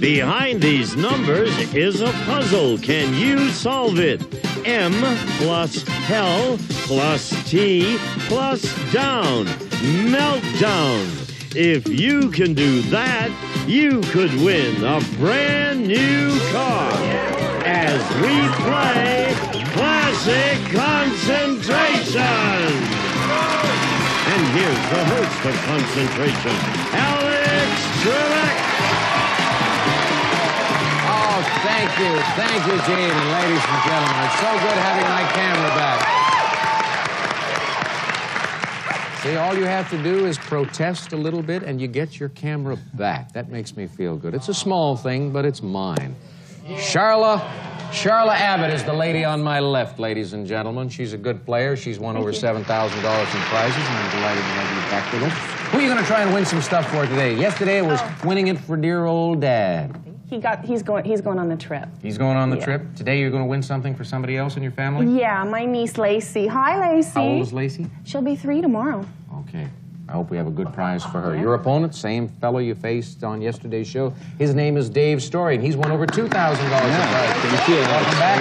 Behind these numbers is a puzzle. Can you solve it? M plus hell plus T plus down. Meltdown. If you can do that, you could win a brand new car. As we play Classic Concentration. And here's the host of Concentration, Cymraeg. Oh, thank you, Gene, and ladies and gentlemen. It's so good having my camera back. See, all you have to do is protest a little bit, and you get your camera back. That makes me feel good. It's a small thing, but it's mine. Charla Abbott is the lady on my left, ladies and gentlemen. She's a good player. She's won over $7,000 in prizes, and I'm delighted to have you back with us. Who are you going to try and win some stuff for today? Yesterday it was winning it for dear old Dad. He's going on the trip. He's going on the trip? Today you're going to win something for somebody else in your family? Yeah, my niece Lacey. Hi, Lacey. How old is Lacey? She'll be 3 tomorrow. Okay. I hope we have a good prize for her. Your opponent, same fellow you faced on yesterday's show, his name is Dave Story, and he's won over $2,000 in prizes. Thank you. Welcome back.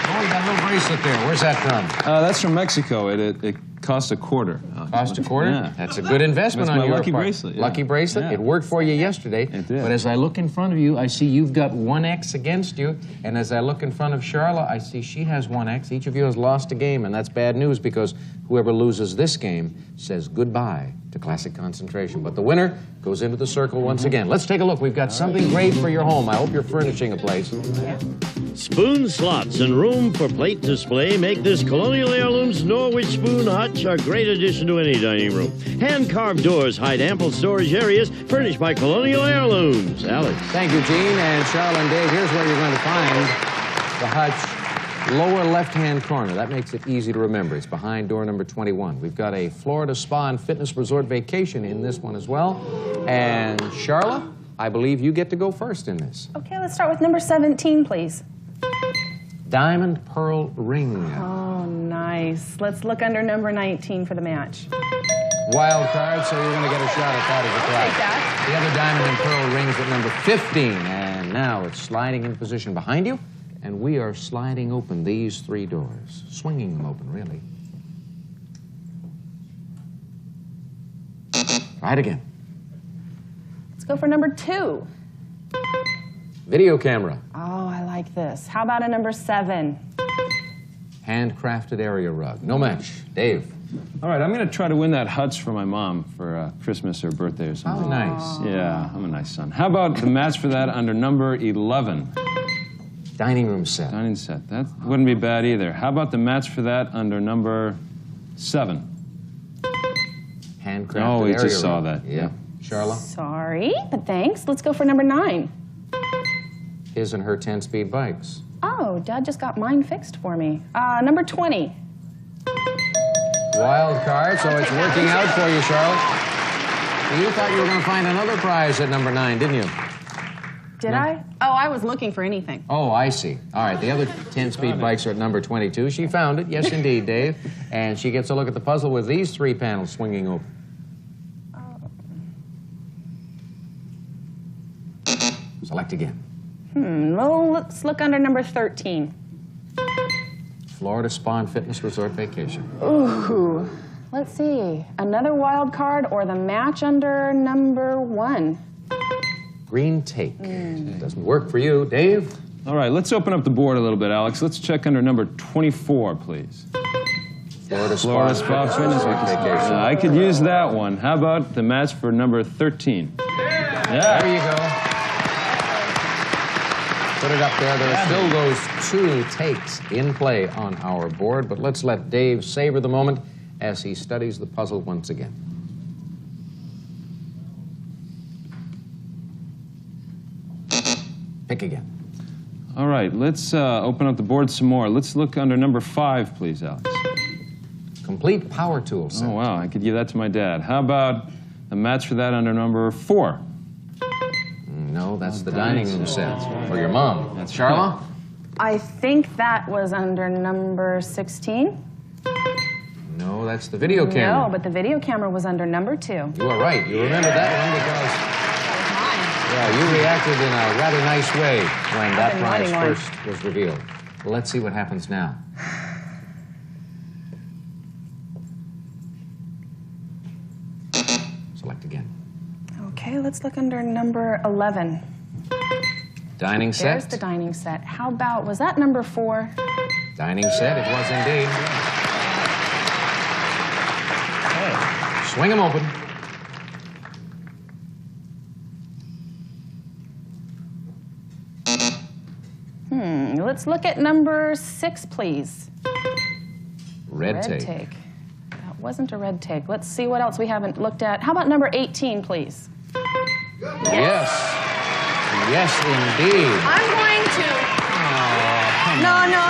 Oh, you got a little bracelet there. Where's that from? That's from Mexico. It cost a quarter. Cost a quarter? Yeah. That's a good investment on your part. Lucky bracelet. Yeah. Lucky bracelet? Yeah. It worked for you yesterday. It did. But as I look in front of you, I see you've got 1X against you. And as I look in front of Charla, I see she has 1X. Each of you has lost a game, and that's bad news because whoever loses this game says goodbye to Classic Concentration. But the winner goes into the circle once again. Let's take a look. We've got something great for your home. I hope you're furnishing a place. Yeah. Spoon slots and room for plate display make this Colonial Heirlooms Norwich Spoon Hutch a great addition to any dining room. Hand-carved doors hide ample storage areas furnished by Colonial Heirlooms. Alex. Thank you, Gene. And Charla and Dave, here's where you're going to find the Hutch. Lower left-hand corner. That makes it easy to remember. It's behind door number 21. We've got a Florida Spa and Fitness Resort vacation in this one as well. And Charla, I believe you get to go first in this. Okay, let's start with number 17, please. Diamond Pearl Ring. Oh, nice. Let's look under number 19 for the match. Wild card, so you're going to get a shot at that as a prize. Take that. The other Diamond and Pearl Rings at number 15. And now it's sliding in position behind you. And we are sliding open these 3 doors. Swinging them open, really. Try it again. Let's go for number 2. Video camera. Oh, I like this. How about a number 7? Handcrafted area rug. No match. Dave. All right, I'm going to try to win that Hutch for my mom for Christmas or birthday or something. Oh, nice. Yeah, I'm a nice son. How about the match for that under number 11? Dining room set. Dining set. That wouldn't be bad either. How about the match for that under number 7? Handcrafted Oh, we area just saw rug. that. Yeah. Charla? Sorry, but thanks. Let's go for number 9. His and her 10-speed bikes. Oh, Dad just got mine fixed for me. Number 20. Wild card, so it's working out for you, Charlotte. You thought you were going to find another prize at number 9, didn't you? Did I? Oh, I was looking for anything. Oh, I see. All right, the other 10-speed bikes are at number 22. She found it, yes indeed, Dave. And she gets a look at the puzzle with these 3 panels swinging open. Select again. Well, let's look under number 13. Florida Spa and Fitness Resort vacation. Ooh, let's see. Another wild card or the match under number 1. Green take. Doesn't work for you. Dave? All right, let's open up the board a little bit, Alex. Let's check under number 24, please. Florida Spa Fitness vacation. I could use that one. How about the match for number 13? Yeah. There you go. Put it up there. There are still those 2 takes in play on our board, but let's let Dave savor the moment as he studies the puzzle once again. Pick again. All right, let's open up the board some more. Let's look under number 5, please, Alex. Complete power tool set. Oh, wow, I could give that to my dad. How about a match for that under number 4? No, that's the dining room set for your mom. That's Charla? I think that was under number 16. No, that's the video camera. No, but the video camera was under number 2. You are right. You remember that one because Yeah, you reacted in a rather nice way when that been prize wanting one. first was revealed. Well, let's see what happens now. Select again. Okay, let's look under number 11. Dining set. There's the dining set. How about, was that number 4? Dining set, it was indeed. Swing them open. Let's look at number 6, please. Red take. Take. That wasn't a red take. Let's see what else we haven't looked at. How about number 18, please? Yes. Yes, indeed. I'm going to. No. No.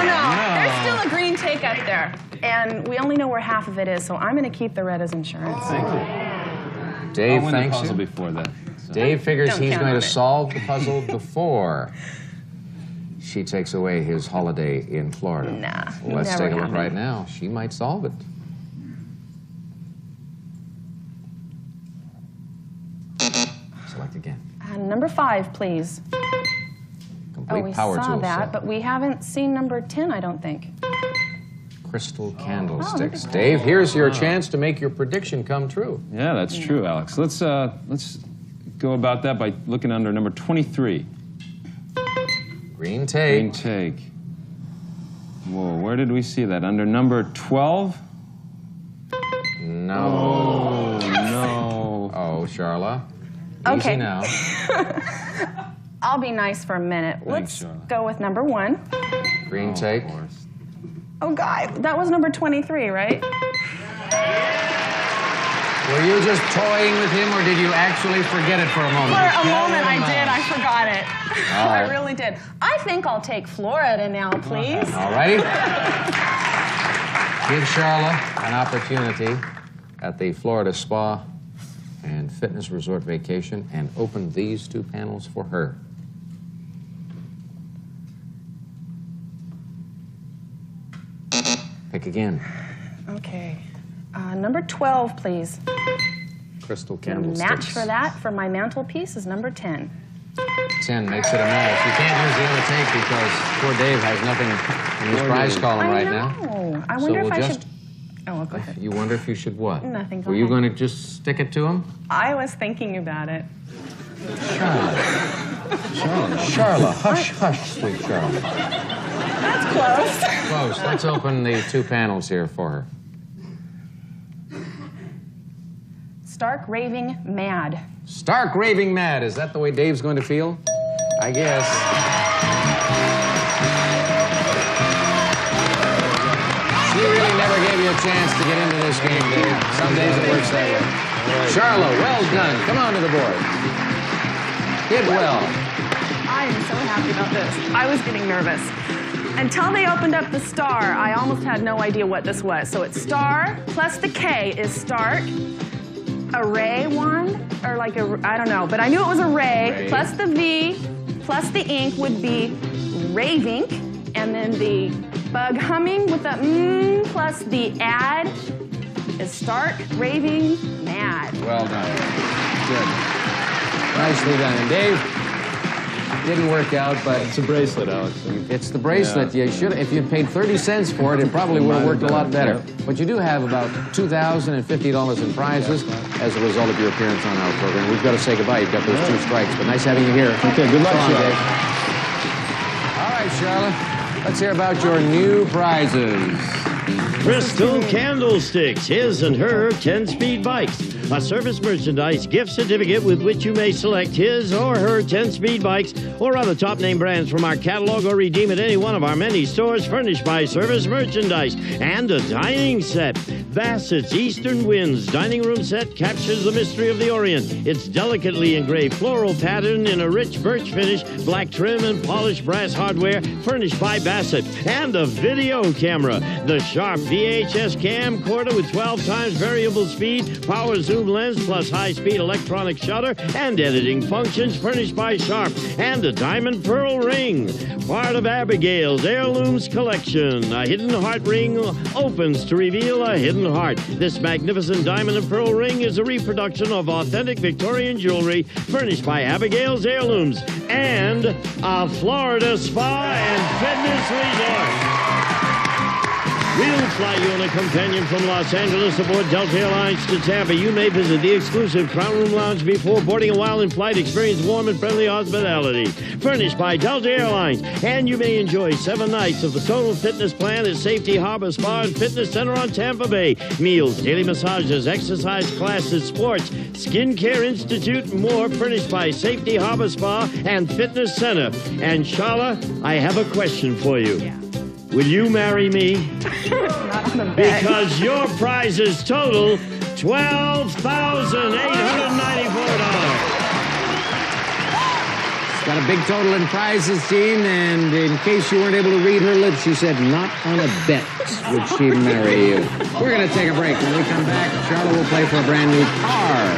There's still a green take up there. And we only know where half of it is, so I'm going to keep the red as insurance. Dave I'll win the thanks puzzle you. before that. So. Dave figures Don't he's count going on to it. solve the puzzle before she takes away his holiday in Florida. Nah, Well, let's never take a look happen. right now. She might solve it. Select again. And number 5, please. Complete we power saw tool that, set. but we haven't seen number 10, I don't think. Crystal look candlesticks. at Dave, here's your chance to make your prediction come true. Yeah, that's true, Alex. Let's go about that by looking under number 23. Green take. Green take. Whoa, where did we see that? Under number 12? No. Oh, no. Oh, Charla. Okay. Easy now. I'll be nice for a minute. Thanks, Let's Charlotte. go with number 1. Green Of take. course. Oh, God, that was number 23, right? Were you just toying with him, or did you actually forget it for a moment? For a moment, I did. I forgot it. All I right. really did. I think I'll take Florida now, please. All righty. Give Charla an opportunity at the Florida Spa and Fitness Resort Vacation and open these 2 panels for her. Pick again. Okay. Number 12, please. Crystal The candlesticks. match for that, for my mantelpiece, is number 10. 10 makes it a match. You can't use the other take because poor Dave has nothing in his prize column right now. I So wonder we'll if I just... should... Oh, well, go ahead. You wonder if you should what? Nothing, go Were you ahead. going to just stick it to him? I was thinking about it. Charla, hush, hush, sweet Charla. That's close. Close. Let's open the 2 panels here for her. Stark raving mad. Stark raving mad. Is that the way Dave's going to feel? I guess. She really never gave you a chance to get into this game, Dave. Some days it works that way. Charla, well done. Come on to the board. Did well. I am so happy about this. I was getting nervous. Until they opened up the star, I almost had no idea what this was. So it's star plus the K is Stark. Array one, or like a, I don't know, but I knew it was array, plus the V, plus the ink would be ravink, and then the bug humming with the plus the ad is Stark raving mad. Well done. Good. Nicely done. And Dave, didn't work out, but It's a bracelet, Alex. it's the bracelet. Yeah. You should, if you paid 30 cents for it, it probably would have worked a lot better. Yep. But you do have about $2,050 in prizes as a result of your appearance on our program. We've got to say goodbye. You've got those 2 strikes, but nice having you here. Okay, good luck, So long, Charlotte. Dave. All right, Charlotte. Let's hear about your new prizes. Crystal candlesticks, his and her 10-speed bikes. A service merchandise gift certificate with which you may select his or her 10-speed bikes or other top name brands from our catalog or redeem at any one of our many stores furnished by Service Merchandise. And a dining set. Bassett's Eastern Winds dining room set captures the mystery of the Orient. Its delicately engraved floral pattern in a rich birch finish, black trim and polished brass hardware furnished by Bassett. And a video camera. The sharp VHS camcorder with 12 times variable speed, power zoom zoom lens plus high-speed electronic shutter and editing functions furnished by Sharp, and a diamond pearl ring. Part of Abigail's Heirlooms collection. A hidden heart ring opens to reveal a hidden heart. This magnificent diamond and pearl ring is a reproduction of authentic Victorian jewelry furnished by Abigail's Heirlooms, and a Florida spa and fitness resort. We'll fly you on a companion from Los Angeles aboard Delta Airlines to Tampa. You may visit the exclusive Crown Room Lounge before boarding a while in flight. Experience warm and friendly hospitality. Furnished by Delta Airlines. And you may enjoy 7 nights of the total fitness plan at Safety Harbor Spa and Fitness Center on Tampa Bay. Meals, daily massages, exercise classes, sports, skincare institute, and more. Furnished by Safety Harbor Spa and Fitness Center. And Charla, I have a question for you. Yeah. Will you marry me? Not on the bed. Because your prizes total $12,894. Got a big total in prizes, Gene, and in case you weren't able to read her lips, she said, not on a bet would she marry you. We're going to take a break. When we come back, Charlotte will play for a brand new car.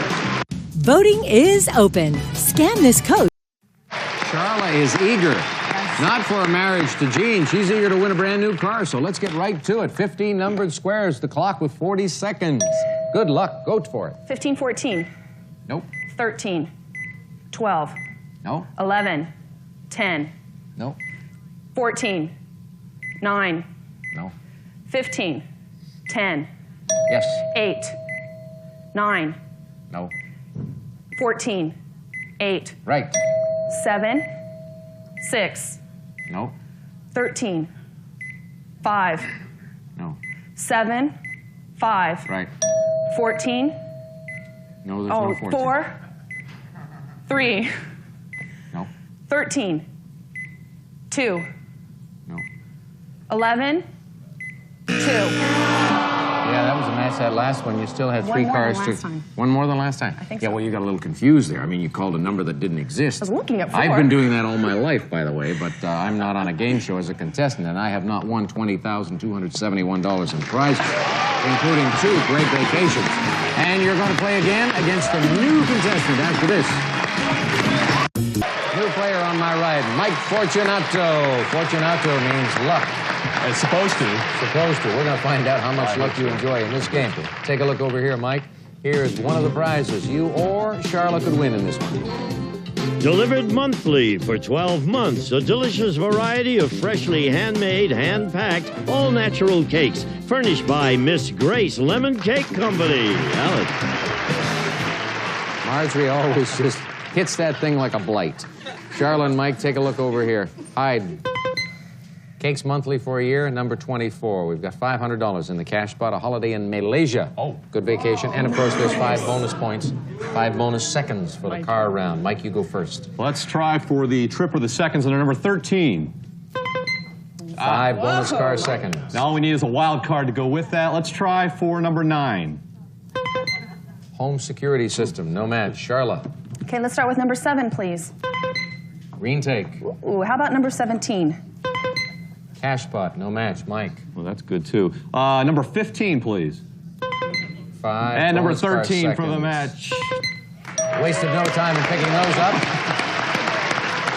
Voting is open. Scan this code. Charla is eager. Not for a marriage to Gene. She's eager to win a brand new car, so let's get right to it. 15 numbered squares, the clock with 40 seconds. Good luck. Go for it. 15, 14. Nope. 13. 12. No. 11. 10. No. 14. 9. No. 15. 10. Yes. 8. 9. No. 14. 8. Right. 7. 6. No. 13. 5. No. 7. 5. Right. 14. No, there's no 14. 4. 3. No. 13. 2. No. 11. 2. Yeah, that was a mess, that last one. You still had 3 One more cars than to... last time. One more than last time? I think Yeah, so. well, you got a little confused there. I mean, you called a number that didn't exist. I was looking at 4. I've been doing that all my life, by the way, but I'm not on a game show as a contestant, and I have not won $20,271 in prizes, including 2 great vacations. And you're going to play again against a new contestant after this. New player on my right, Mike Fortunato. Fortunato means luck. It's supposed to. Supposed to. We're going to find out how much luck you enjoy in this game. Take a look over here, Mike. Here's one of the prizes you or Charlotte could win in this one. Delivered monthly for 12 months. A delicious variety of freshly handmade, hand-packed, all-natural cakes. Furnished by Miss Grace Lemon Cake Company. Alex. Marjorie always just hits that thing like a blight. Charlotte and Mike, take a look over here. Hide. Cakes monthly for a year, number 24. We've got $500 in the cash spot, a holiday in Malaysia. Oh. Good vacation. And, of course, there's 5 bonus points, 5 bonus seconds for the car round. Mike, you go first. Let's try for the trip or the seconds under number 13. 5 bonus car seconds. Now all we need is a wild card to go with that. Let's try for number 9. Home security system, no match. Charlotte. Okay, let's start with number 7, please. Green take. Ooh, how about number 17? Cash spot, no match. Mike. Well, that's good, too. Number 15, please. 5 And number bonus car 13 for the seconds. match. Wasted no time in picking those up.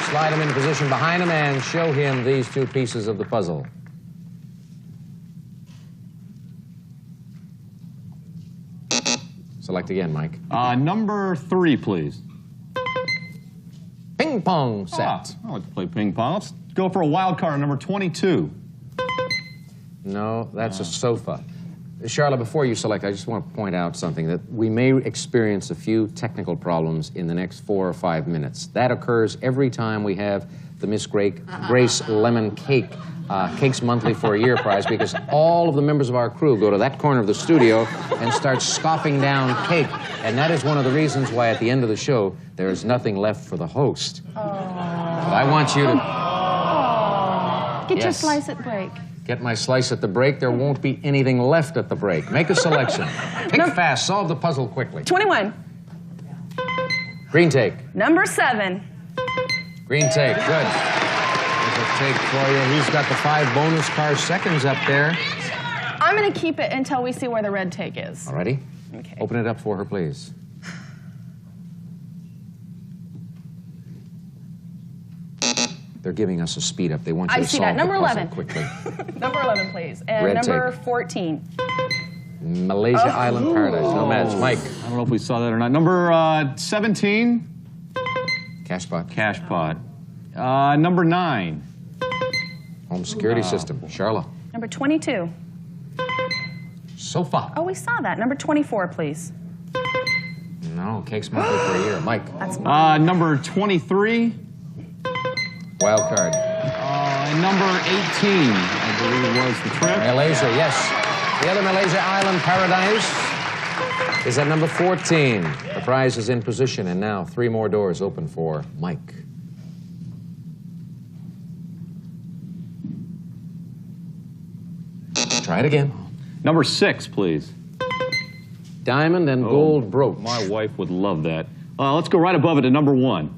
Slide him in position behind him and show him these 2 pieces of the puzzle. Select again, Mike. Number 3, please. Ping pong set. I like to play ping pong. Let's go for a wild card, number 22. No, that's a sofa. Charlotte, before you select, I just want to point out something, that we may experience a few technical problems in the next 4 or 5 minutes. That occurs every time we have the Miss Grace Lemon Cake Cakes Monthly for a Year prize, because all of the members of our crew go to that corner of the studio and start scoffing down cake. And that is one of the reasons why at the end of the show, there is nothing left for the host. But I want you to... Get your Yes. slice at break. Get my slice at the break. There won't be anything left at the break. Make a selection. Pick fast. Solve the puzzle quickly. 21. Green take. Number 7. Green take. Good. There's a take for you. He's got the 5 bonus car seconds up there. I'm going to keep it until we see where the red take is. All righty. Okay. Open it up for her, please. They're giving us a speed up. They want you I to see solve that. Number the puzzle 11. quickly. Number 11, please. And Red number tape. 14. Malaysia Island Paradise. No match. Mike. I don't know if we saw that or not. Number 17. Cash pot. Cash pot. Number 9. Home security system. Charla. Number 22. Sofa. Oh, we saw that. Number 24, please. No, cakes monthly for a year. Mike. That's mine. Number 23. Wild card. Number 18, I believe was the trip. Malaysia, yes. The other Malaysia Island Paradise is at number 14. The prize is in position, and now 3 more doors open for Mike. Try it again. Number 6, please. Diamond and gold brooch. My wife would love that. Let's go right above it to number 1.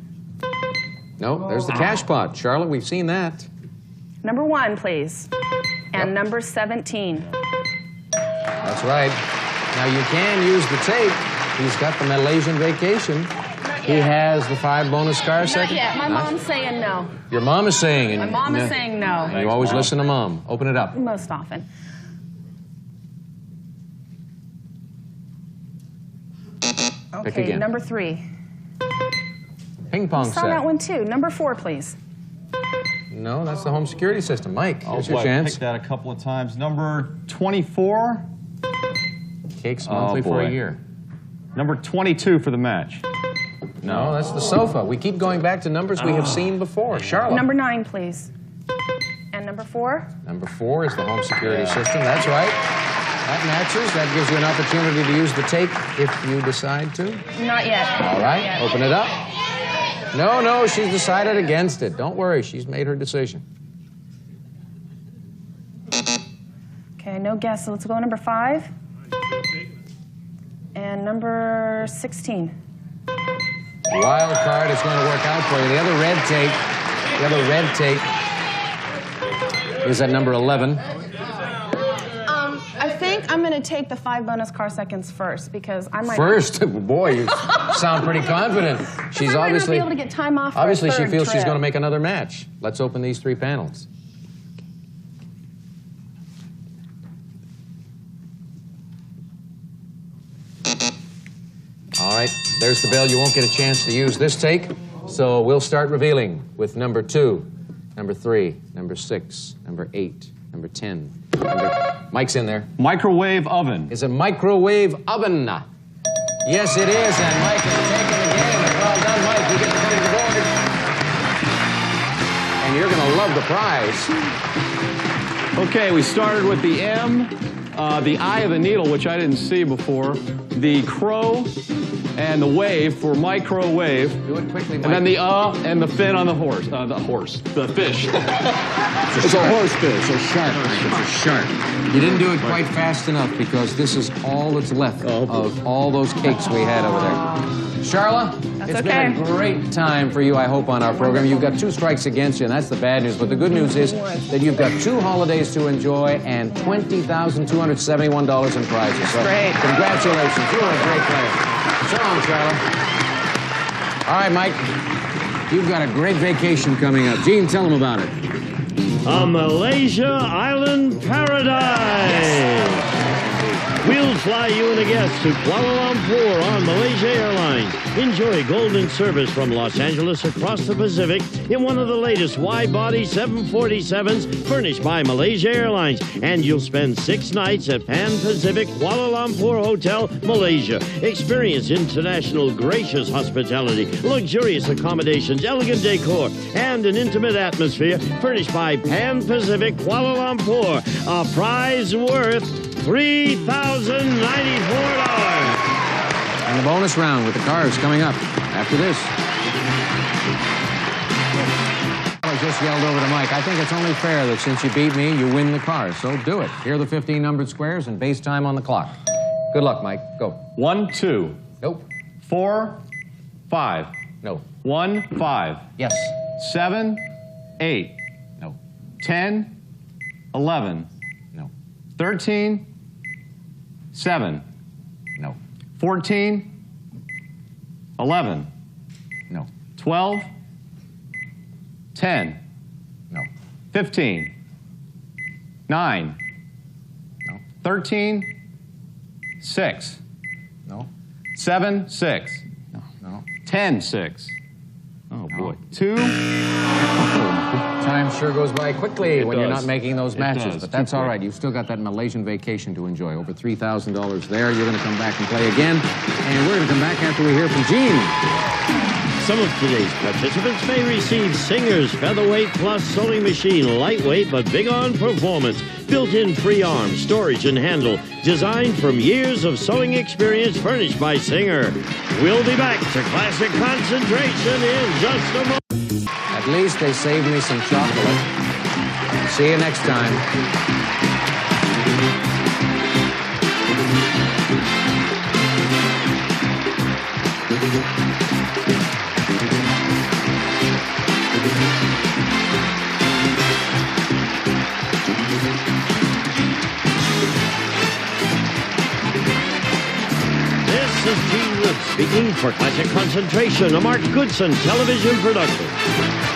No, there's the cash pot. Charlotte, we've seen that. Number 1, please. And number 17. That's right. Now, you can use the tape. He's got the Malaysian vacation. He has the 5 bonus car Not second. yet. My mom's saying no. Your mom is saying. My mom is saying no. You always listen to mom. Open it up. Most often. Pick Okay, again. number 3. Ping pong Saw set. that one too. Number 4, please. No, that's the home security system. Mike, here's your I've chance. picked that a couple of times. Number 24. Cakes monthly for boy. a year. Number 22 for the match. No, that's the sofa. We keep going back to numbers we have seen before. Charlotte. Number 9, please. And number 4? Number 4 is the home security system. That's right. That matches. That gives you an opportunity to use the tape if you decide to. Not yet. All Not right, yet. open it up. No, she's decided against it. Don't worry, she's made her decision. Okay, no guess. So let's go number 5. And number 16. Wild card is going to work out for you. The other red tape is at number 11. I think I'm going to take the 5 bonus car seconds first because I might. First? Boy, you sound pretty confident. She's I might obviously not be able to get time off. For obviously a she third feels she's trip. going to make another match. Let's open these 3 panels. All right, there's the bell. You won't get a chance to use this take, so we'll start revealing with number 2, number 3, number 6, number 8, number 10. Mike's in there. Microwave oven. Is a microwave oven. Yes, it is, and Mike has taken the game. Well done, Mike. You get to come to the board. And you're going to love the prize. Okay, we started with the M, the eye of the needle, which I didn't see before, the crow, and the wave for microwave. Do it quickly, Mike. And then the and the fin on the horse. The fish. It's a horse fish, a shark. It's a shark. You didn't do it quite fast enough because this is all that's left of all those cakes we had over there. Charla, it's been a great time for you, I hope, on our program. You've got 2 strikes against you, and that's the bad news. But the good news is that you've got 2 holidays to enjoy and $20,271 in prizes. So great. Congratulations. You're a great player. So long, Charla. All right, Mike. You've got a great vacation coming up. Gene, tell them about it. A Malaysia Island Paradise. We'll fly you and a guest to Kuala Lumpur on Malaysia Airlines. Enjoy golden service from Los Angeles across the Pacific in one of the latest wide-body 747s furnished by Malaysia Airlines. And you'll spend 6 nights at Pan Pacific Kuala Lumpur Hotel, Malaysia. Experience international gracious hospitality, luxurious accommodations, elegant decor, and an intimate atmosphere furnished by Pan Pacific Kuala Lumpur. A prize worth $3,094. And the bonus round with the cars coming up after this. I just yelled over to Mike. I think it's only fair that since you beat me, you win the car. So do it. Here are the 15 numbered squares and base time on the clock. Good luck, Mike. Go. 1, 2. Nope. 4, 5. No. 1, 5. Yes. 7, 8. No. 10, 11. No. 13, 7. No. 14, 11, No. 12, 10, No. 15, 9, No. 13, 6, No. 7, 6, No. 10, 6. Oh, boy. 2. Time sure goes by quickly It when you're does. not making those It matches, does. but that's Too all quick. right. You've still got that Malaysian vacation to enjoy. Over $3,000 there. You're going to come back and play again, and we're going to come back after we hear from Gene. Some of today's participants may receive Singer's Featherweight Plus Sewing Machine, lightweight but big on performance, built-in free arm, storage and handle, designed from years of sewing experience, furnished by Singer. We'll be back to Classic Concentration in just a moment. At least they saved me some chocolate. See you next time. This is Gene Wood speaking for Classic Concentration, a Mark Goodson television production.